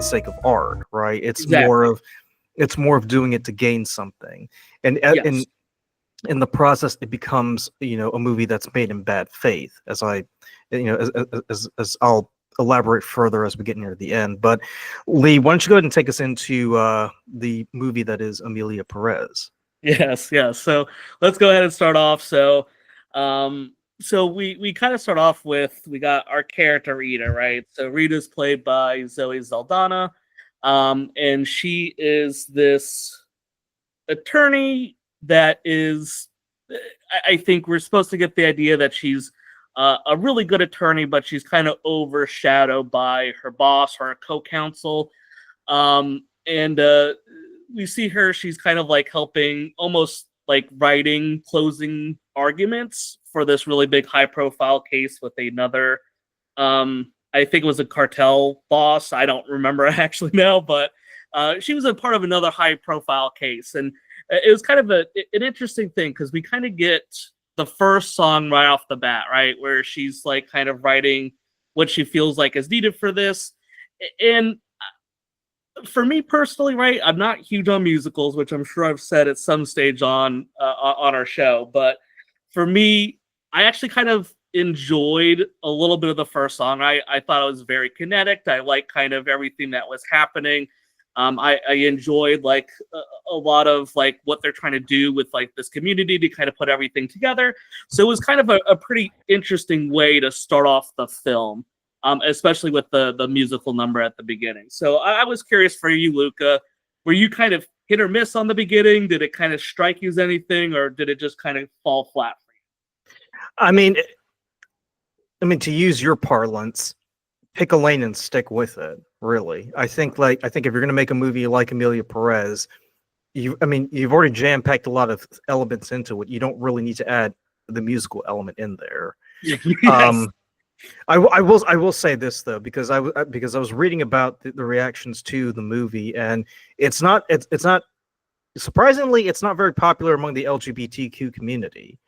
sake of art, right? Exactly. It's more of doing it to gain something, and Yes. in the process, it becomes, a movie that's made in bad faith. As I'll elaborate further as we get near the end. But Lee, why don't you go ahead and take us into the movie that is Emilia Perez? Yes, yes. So let's go ahead and start off. So we kind of start off with, we got our character Rita, right? So Rita's played by Zoe Saldana, and she is this attorney that is, I think we're supposed to get the idea that she's a really good attorney, but she's kind of overshadowed by her boss, her co-counsel, and we see her. She's kind of like helping, almost like writing closing arguments for this really big, high-profile case with another. I think it was a cartel boss. I don't remember actually now, but she was a part of another high-profile case, and it was kind of an interesting thing because we kind of get the first song right off the bat, right, where she's like kind of writing what she feels like is needed for this. And for me personally, right, I'm not huge on musicals, which I'm sure I've said at some stage on our show, but for me, I actually kind of enjoyed a little bit of the first song. I thought it was very kinetic. I like kind of everything that was happening. I enjoyed like a lot of like what they're trying to do with like this community to kind of put everything together. So it was kind of a pretty interesting way to start off the film, especially with the musical number at the beginning. So I was curious for you, Luca, were you kind of hit or miss on the beginning? Did it kind of strike you as anything, or did it just kind of fall flat for you? I mean, to use your parlance, pick a lane and stick with it. Really, I think if you're going to make a movie like Emilia Perez, you've already jam packed a lot of elements into it. You don't really need to add the musical element in there. Yes. I will say this though, because I was reading about the reactions to the movie, and it's not surprisingly, it's not very popular among the LGBTQ community.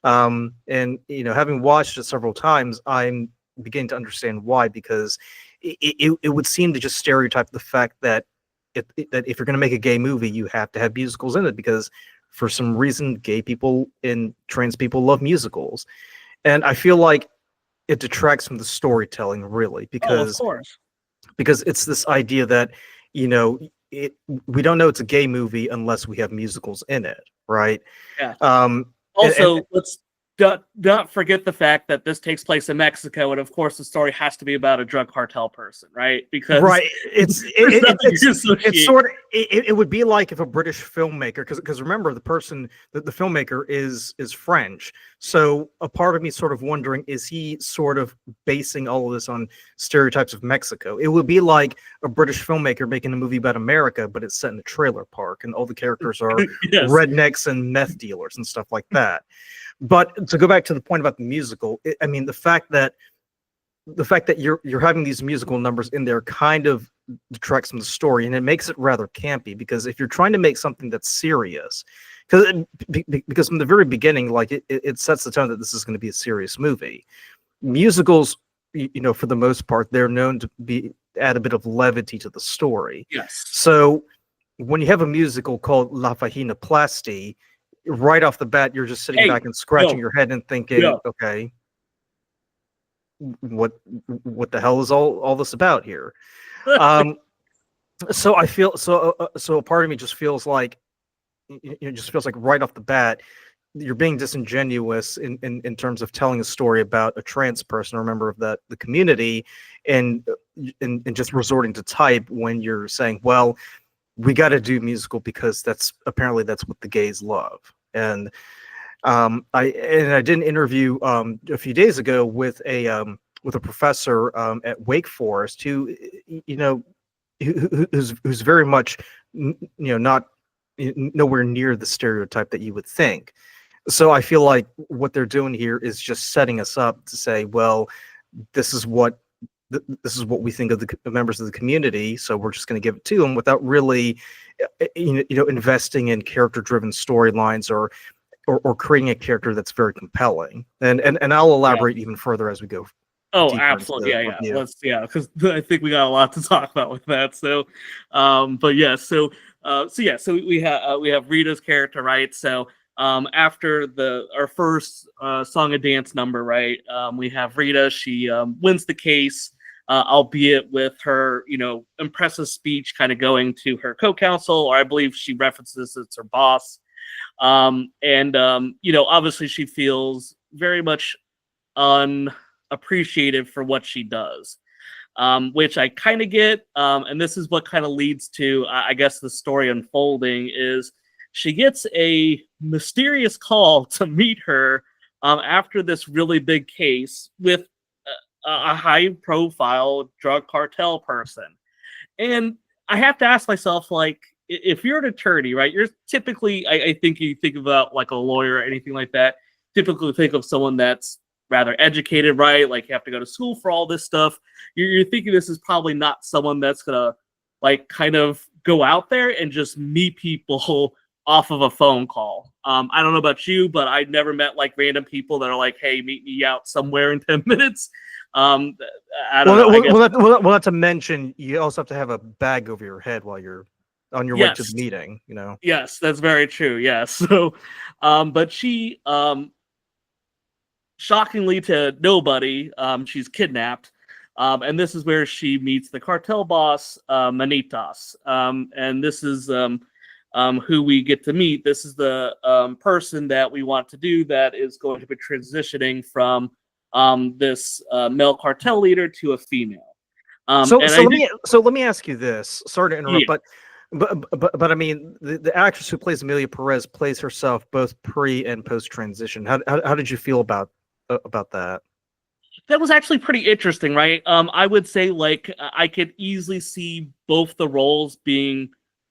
And having watched it several times, I'm beginning to understand why, because it would seem to just stereotype the fact that that if you're going to make a gay movie, you have to have musicals in it, because for some reason gay people and trans people love musicals, and I feel like it detracts from the storytelling, really, Of course. because it's this idea that we don't know it's a gay movie unless we have musicals in it, right? Yeah. Um, Also, let's not forget the fact that this takes place in Mexico, and of course, the story has to be about a drug cartel person, right? Because right, it would be like if a British filmmaker, because remember, the filmmaker is French, so a part of me sort of wondering, is he sort of basing all of this on stereotypes of Mexico? It would be like a British filmmaker making a movie about America, but it's set in a trailer park, and all the characters are yes. rednecks and meth dealers and stuff like that. But to go back to the point about the musical, the fact that you're having these musical numbers in there kind of detracts from the story, and it makes it rather campy, because if you're trying to make something that's serious, because from the very beginning, like it sets the tone that this is going to be a serious movie. Musicals, for the most part, they're known to add a bit of levity to the story. Yes. So when you have a musical called La Vaginoplasty, right off the bat, you're just sitting back and scratching your head and thinking, okay, what the hell is all this about here? So I feel so a part of me just feels like right off the bat you're being disingenuous in terms of telling a story about a trans person or a member of the community, and just resorting to type when you're saying, well, we got to do musical because that's what the gays love. And I did an interview a few days ago with a professor at Wake Forest who's very much not nowhere near the stereotype that you would think. So I feel like what they're doing here is just setting us up to say, well, this is what we think of the members of the community, so we're just going to give it to them without really investing in character-driven storylines or creating a character that's very compelling. And I'll elaborate even further as we go Oh, deeper into absolutely. the Yeah, yeah. review. Because I think we got a lot to talk about with that. So, but yeah, so we have Rita's character, right? So, after our first song and dance number, right? We have Rita. She wins the case, albeit with her, impressive speech, kind of going to her co-counsel, or I believe she references it's her boss. And obviously she feels very much unappreciated for what she does, which I kind of get. And this is what kind of leads to, I guess, the story unfolding is she gets a mysterious call to meet her after this really big case with a high-profile drug cartel person. And I have to ask myself, like, if you're an attorney, right? You're typically, I think you think about like a lawyer or anything like that. Typically, think of someone that's rather educated, right? Like you have to go to school for all this stuff. You're thinking this is probably not someone that's gonna like kind of go out there and just meet people off of a phone call. I don't know about you, but I never met like random people that are like, "Hey, meet me out somewhere in 10 minutes." Um, I don't know. I guess Not to mention, you also have to have a bag over your head while you're on your way to the yes. meeting. You know. Yes, that's very true. Yes. So, but she, shockingly to nobody, she's kidnapped. And this is where she meets the cartel boss, Manitas. And this is who we get to meet. This is the person that we want to do that is going to be transitioning from this male cartel leader to a female. So And so I let think, me so let me ask you this. Sorry to interrupt, yeah. but I mean the actress who plays Emilia Perez plays herself both pre and post transition. How did you feel about that? That was actually pretty interesting, right? I would say like I could easily see both the roles being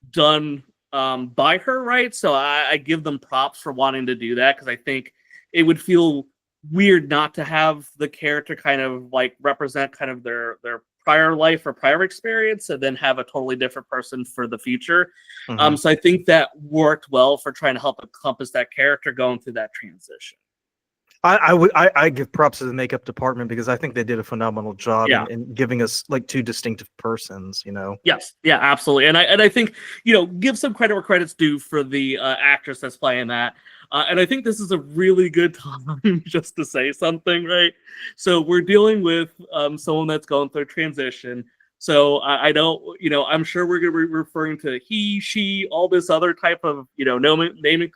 done by her, right? So I give them props for wanting to do that because I think it would feel weird not to have the character kind of like represent kind of their prior life or prior experience and then have a totally different person for the future. Mhm. So I think that worked well for trying to help encompass that character going through that transition. I give props to the makeup department because I think they did a phenomenal job Yeah. in giving us like two distinctive persons. You know. Yes, yeah, absolutely, and I think give some credit where credit's due for the actress that's playing that, and I think this is a really good time just to say something, right? So we're dealing with someone that's going through a transition. So I don't, I'm sure we're going to be referring to he, she, all this other type of naming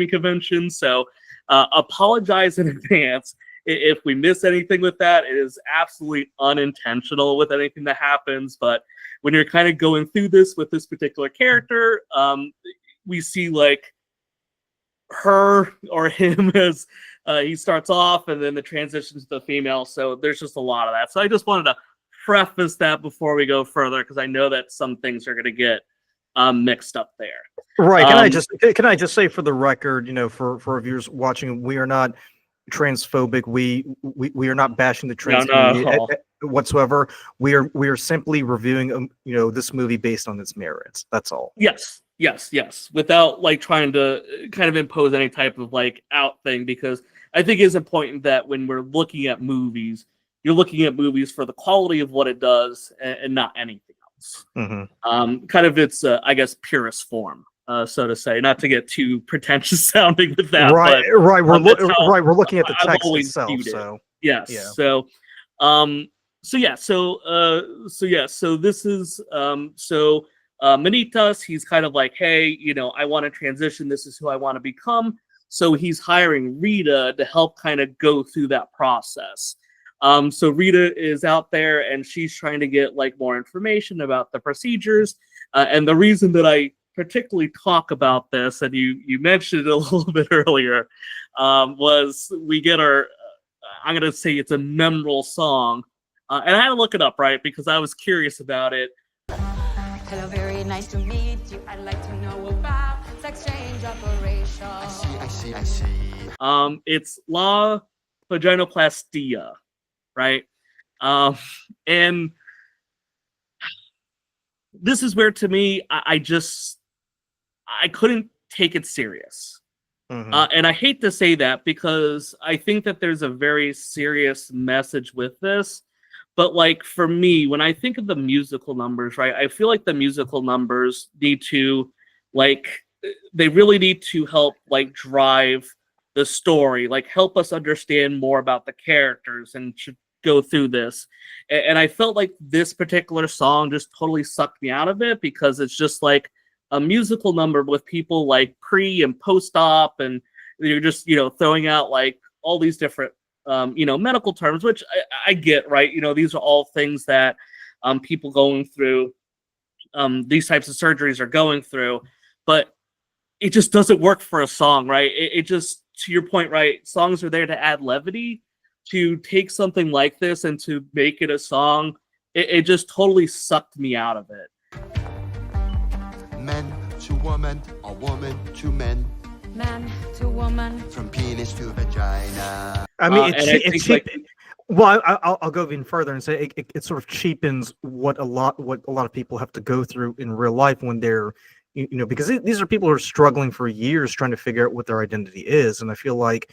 convention. So apologize in advance if we miss anything with that. It is absolutely unintentional with anything that happens, but when you're kind of going through this with this particular character, we see like her or him as he starts off and then the transitions to the female. So there's just a lot of that. So I just wanted to preface that before we go further because I know that some things are going to get mixed up there. Right. Um, Can I just say for the record, for our viewers watching, we are not transphobic. We are not bashing the no, trans no, community whatsoever. We are simply reviewing this movie based on its merits. That's all. yes, yes, yes. Without like trying to kind of impose any type of like out thing, because I think it's important that when we're looking at movies, you're looking at movies for the quality of what it does and not anything else. Hmm. Kind of its, I guess, purest form, so to say. Not to get too pretentious sounding with that, Right. but Right. that's how We're looking at the I've text always itself. viewed it. So Yes. yeah. Um, so this is Manitas. He's kind of like, hey, I want to transition. This is who I want to become. So he's hiring Rita to help kind of go through that process. So Rita is out there and she's trying to get like more information about the procedures. And the reason that I particularly talk about this, and you mentioned it a little bit earlier, was we get our I'm gonna say it's a memorable song, and I had to look it up, right, because I was curious about it. Hello, very nice to meet you. I'd like to know about sex change operation. I see. It's La Vaginoplastia, right? Um, and this is where, to me, I couldn't take it serious. And I hate to say that because I think that there's a very serious message with this. But like for me, when I think of the musical numbers, right, I feel like the musical numbers need to like they really need to help like drive the story, like help us understand more about the characters and should go through this. And I felt like this particular song just totally sucked me out of it because it's just like a musical number with people like pre and post op, and you're just throwing out like all these different medical terms, which I get, right? These are all things that people going through these types of surgeries are going through, but it just doesn't work for a song, right? It just, to your point, right? Songs are there to add levity. To take something like this and to make it a song, it just totally sucked me out of it. Men to woman, or woman to men. Man to woman. From penis to vagina. I mean, it's cheap. Well, I'll go even further and say it sort of cheapens what a lot of people have to go through in real life when they're, because these are people who are struggling for years trying to figure out what their identity is, and I feel like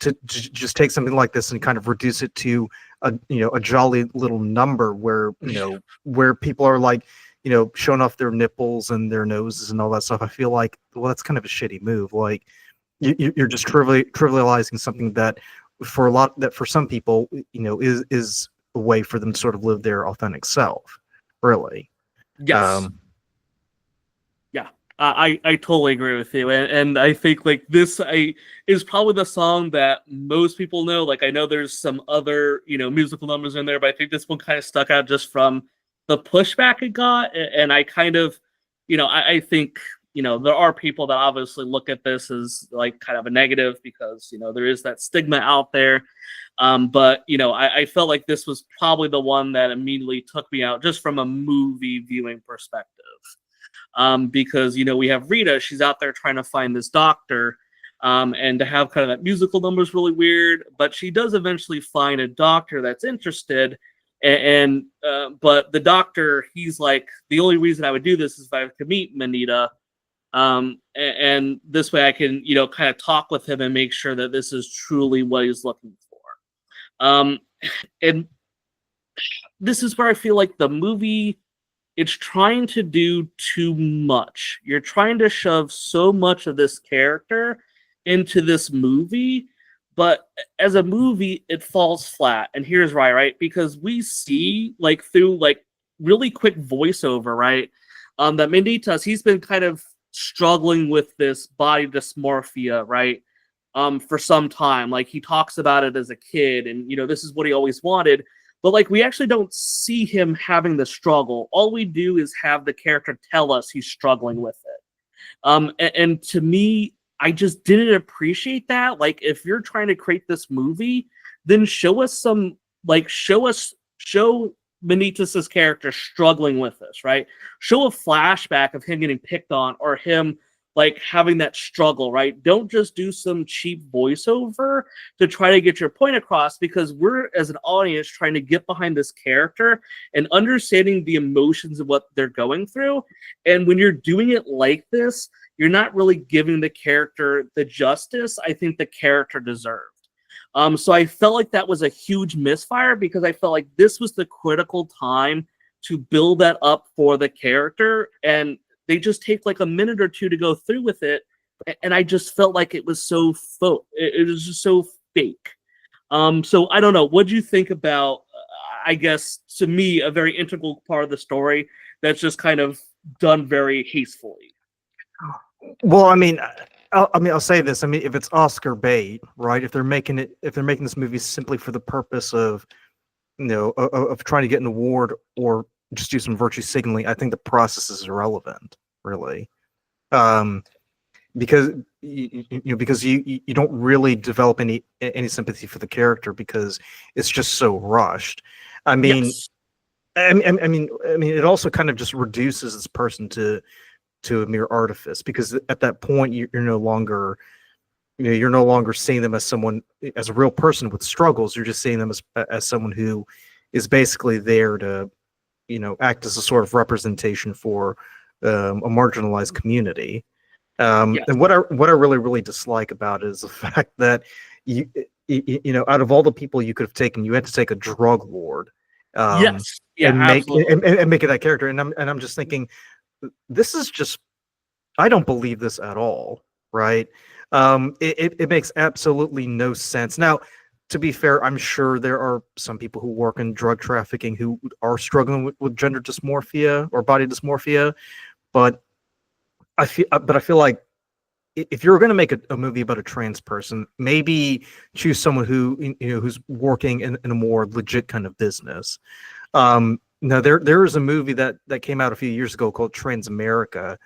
to just take something like this and kind of reduce it to a jolly little number where where people are like showing off their nipples and their noses and all that stuff. I feel like, well, that's kind of a shitty move. Like you're just trivializing something that for some people is a way for them to sort of live their authentic self, really. Yes. I totally agree with you, and I think like this is probably the song that most people know. Like I know there's some other musical numbers in there, but I think this one kind of stuck out just from the pushback it got, and I kind of I think there are people that obviously look at this as like kind of a negative because there is that stigma out there, but I felt like this was probably the one that immediately took me out just from a movie viewing perspective. Because we have Rita, she's out there trying to find this doctor, and to have kind of that musical number is really weird, but she does eventually find a doctor that's interested, and but the doctor, he's like, the only reason I would do this is if I could meet Manita, and this way I can kind of talk with him and make sure that this is truly what he's looking for. And this is where I feel like the movie, it's trying to do too much. You're trying to shove so much of this character into this movie, but as a movie, it falls flat. And here's why, right? Because we see, like, through, like, really quick voiceover, right? That Manitas, he's been kind of struggling with this body dysmorphia, right? For some time. Like, he talks about it as a kid, and, this is what he always wanted. But like we actually don't see him having the struggle. All we do is have the character tell us he's struggling with it. And to me, I just didn't appreciate that. Like if you're trying to create this movie, then show Manitas' character struggling with this, right? Show a flashback of him getting picked on or him like having that struggle, right? Don't just do some cheap voiceover to try to get your point across, because we're, as an audience, trying to get behind this character and understanding the emotions of what they're going through. And when you're doing it like this, you're not really giving the character the justice I think the character deserved. So I felt like that was a huge misfire, because I felt like this was the critical time to build that up for the character, and they just take like a minute or two to go through with it, and I just felt like it was so it was just so fake. So I don't know. What do you think about? I guess to me, a very integral part of the story that's just kind of done very hastily. Well, I'll say this. I mean, if it's Oscar bait, right? If they're making this movie simply for the purpose of, of trying to get an award or just do some virtue signaling, I think the process is irrelevant, really, because you don't really develop any sympathy for the character because it's just so rushed. I mean, Yes. I mean, it also kind of just reduces this person to a mere artifice, because at that point you're no longer seeing them as a real person with struggles. You're just seeing them as someone who is basically there to act as a sort of representation for a marginalized community. Yes. And what I really dislike about it is the fact that out of all the people you could have taken, you had to take a drug lord, um, Yes. Yeah, make absolutely. and make it that character. And I'm just thinking, this is just, I don't believe this at all, right? It makes absolutely no sense. Now, to be fair, I'm sure there are some people who work in drug trafficking who are struggling with gender dysmorphia or body dysmorphia, but I feel like if you're going to make a movie about a trans person, maybe choose someone who who's working in a more legit kind of business. Now there is a movie that came out a few years ago called Trans America,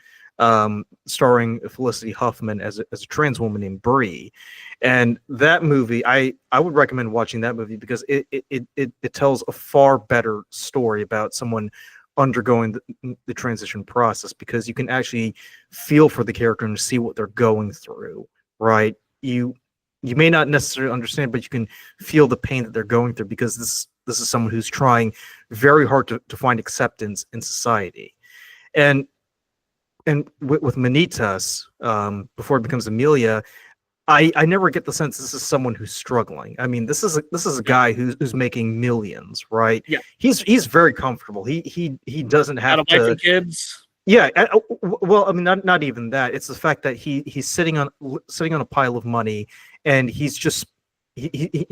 starring Felicity Huffman as a trans woman named Bree, and that movie I would recommend watching that movie because it tells a far better story about someone undergoing the transition process, because you can actually feel for the character and see what they're going through, right? You may not necessarily understand, but you can feel the pain that they're going through, because this is someone who's trying very hard to find acceptance in society. And with Manitas, before it becomes Emilia, I never get the sense this is someone who's struggling. I mean, this is a guy who's making millions, right? Yeah. He's very comfortable. He doesn't Got have a wife to. and kids. Yeah. Well, I mean, not even that. It's the fact that he's sitting on a pile of money, and he's just he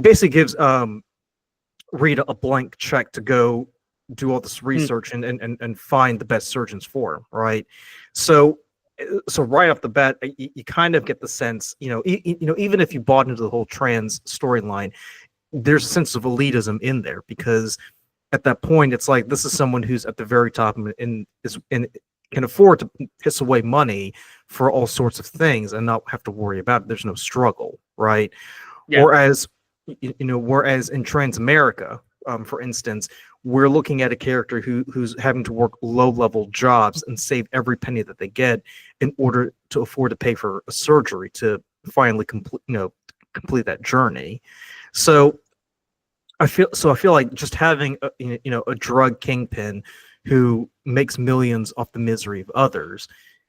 basically gives Rita a blank check to go do all this research and find the best surgeons for him, right? So right off the bat, you kind of get the sense, even if you bought into the whole trans storyline, there's a sense of elitism in there, because at that point, it's like, this is someone who's at the very top and can afford to piss away money for all sorts of things and not have to worry about it. There's no struggle, right? Yeah. Whereas in Trans America, for instance, we're looking at a character who's having to work low-level jobs and save every penny that they get in order to afford to pay for a surgery to finally complete that journey. So I feel like just having a drug kingpin who makes millions off the misery of others,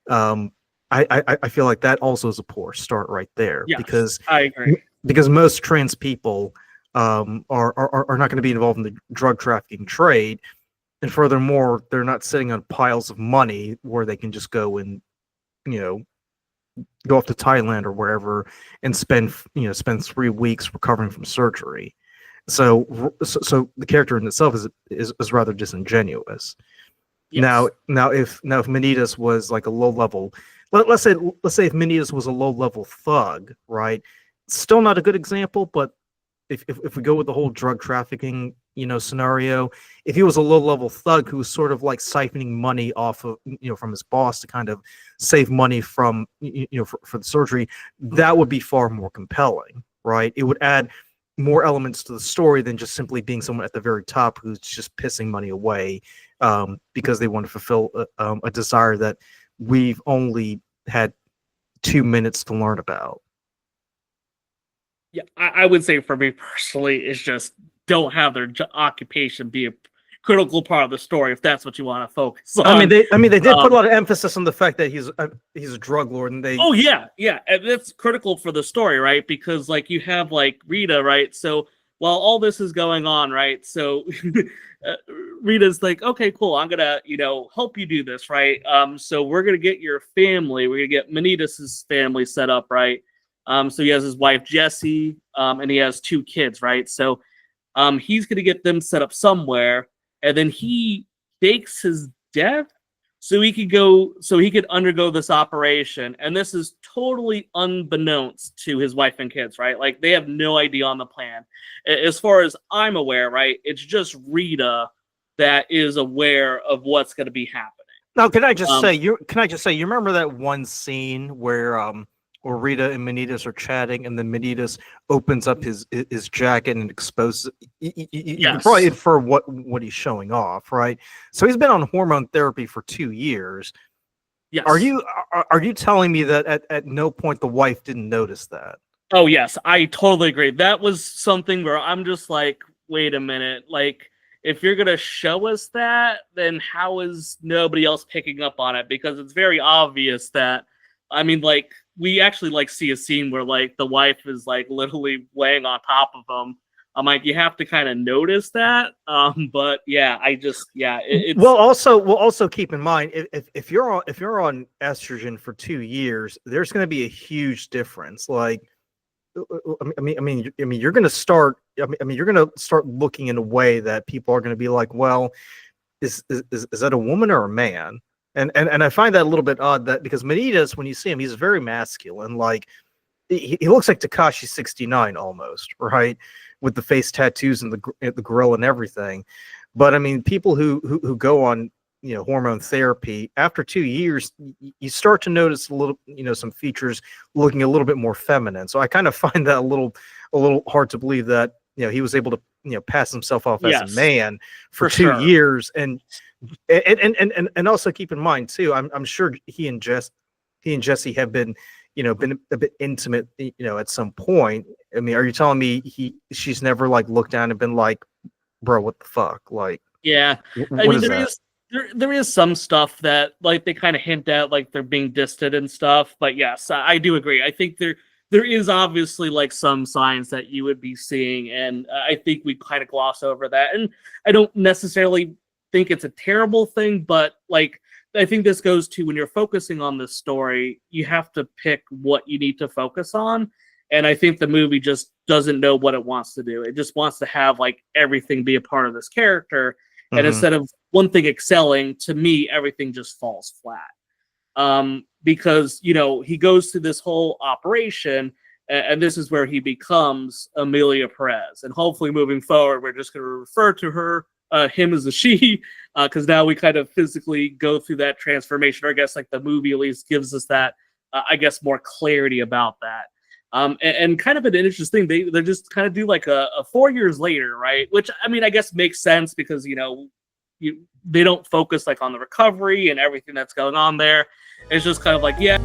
I feel like that also is a poor start right there. Yes, because I agree. Because most trans people are not going to be involved in the drug trafficking trade, and furthermore, they're not sitting on piles of money where they can just go and go off to Thailand or wherever and spend 3 weeks recovering from surgery. So the character in itself is rather disingenuous. Yes. Now if Manitas was like a low level, let's say if Manitas was a low level thug, right? Still not a good example, but if we go with the whole drug trafficking scenario, if he was a low level thug who was sort of like siphoning money off of from his boss to kind of save money from for the surgery, that would be far more compelling, right? It would add more elements to the story than just simply being someone at the very top who's just pissing money away because they want to fulfill a desire that we've only had 2 minutes to learn about. Yeah, I would say for me personally, it's just don't have their occupation be a critical part of the story if that's what you want to focus on. I mean, they did put a lot of emphasis on the fact that he's a drug lord, and they. Oh yeah, and that's critical for the story, right? Because like you have like Rita, right? So while all this is going on, right? So Rita's like, okay, cool, I'm gonna help you do this, right? So we're gonna get your family, we're gonna get Manitas's family set up, right? So he has his wife Jessie, and he has 2 kids, right? So he's gonna get them set up somewhere, and then he fakes his death so he could undergo this operation. And this is totally unbeknownst to his wife and kids, right? Like they have no idea on the plan. As far as I'm aware, right? It's just Rita that is aware of what's going to be happening. Now, can I just say you remember that one scene where Rita and Manitas are chatting, and then Manitas opens up his jacket and exposes. You can probably infer what he's showing off, right? So he's been on hormone therapy for 2 years. Yes. Are you telling me that at no point the wife didn't notice that? Oh yes, I totally agree. That was something where I'm just like, wait a minute, like if you're gonna show us that, then how is nobody else picking up on it? Because it's very obvious that, I mean, like, we actually like see a scene where like the wife is like literally laying on top of him. I'm like, you have to kind of notice that. But yeah, it's Well, also keep in mind if you're on estrogen for 2 years, there's going to be a huge difference. Like, you're going to start. You're going to start looking in a way that people are going to be like, well, is that a woman or a man? And I find that a little bit odd, that because Manitas, when you see him, he's very masculine. Like, he looks like Tekashi 69 almost, right? With the face tattoos and the grill and everything. But I mean, people who go on, you know, hormone therapy, after 2 years, you start to notice a little, you know, some features looking a little bit more feminine. So I kind of find that a little hard to believe that, you know, he was able to, you know, pass himself off as a man for 2 years. And also keep in mind too, I'm sure he and Jesse have been, you know, been a bit intimate, you know, at some point. I mean, are you telling me she's never like looked down and been like, bro, what the fuck? Like, yeah. I mean, there is some stuff that like they kind of hint at, like they're being distant and stuff. But yes, I do agree. I think there is obviously like some signs that you would be seeing, and I think we kind of gloss over that. And I don't necessarily think it's a terrible thing, but like, I think this goes to, when you're focusing on this story, you have to pick what you need to focus on. And I think the movie just doesn't know what it wants to do. It just wants to have like everything be a part of this character. And instead of one thing excelling, to me, everything just falls flat. Because, you know, he goes through this whole operation, and this is where he becomes Emilia Perez. And hopefully moving forward, we're just going to refer to her, him as a she, because now we kind of physically go through that transformation, or I guess like the movie at least gives us that, I guess, more clarity about that. And kind of an interesting thing, they just kind of do like a 4 years later, right? Which, I mean, I guess makes sense because, you know, they don't focus like on the recovery and everything that's going on there. It's just kind of like, yeah.